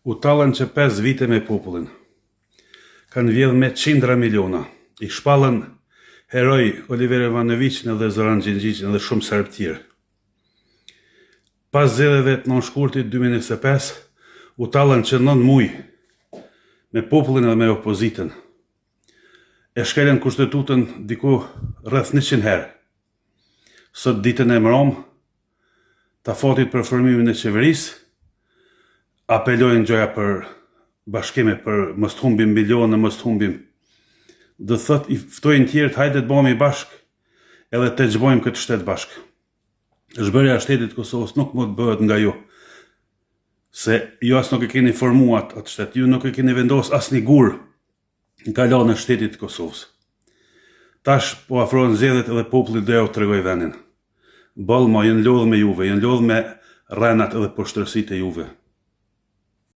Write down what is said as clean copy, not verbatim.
U tallën që 5 vite me popullin. Kanë vjedhë me qindra miliona. I shpallën heroj Oliver Ivanovićin edhe Zoran Gjingjicin edhe shumë serb tjerë. Pas zgjedhjeve të nënshkurtit 2025, u tallën që 9 muj me popullin edhe me opozitën. E shkelën kushtetutën diku rreth 100 herë. Sot ditën e mrom, ta fotit për formimin e qeverisë, apelojnë gjoja për bashkime, për mos të humbim miliona, mos të humbim. Dhe thot, i ftojnë tjerët, hajde të bëhemi bashk, edhe të xhbojmë këtë shtet bashk. Zhbërja e shtetit Kosovës nuk mund të bëhet nga ju, se ju as nuk e keni formuar atë shtet, ju nuk e keni vendos asnjë gur në kalan e shtetit Kosovës. Tash po afrohen zgjedhjet edhe populli do ja u tregoj vendin. Ballma janë lodhur me juve, janë lodhur me rrenat edhe poshtërsitë e juve.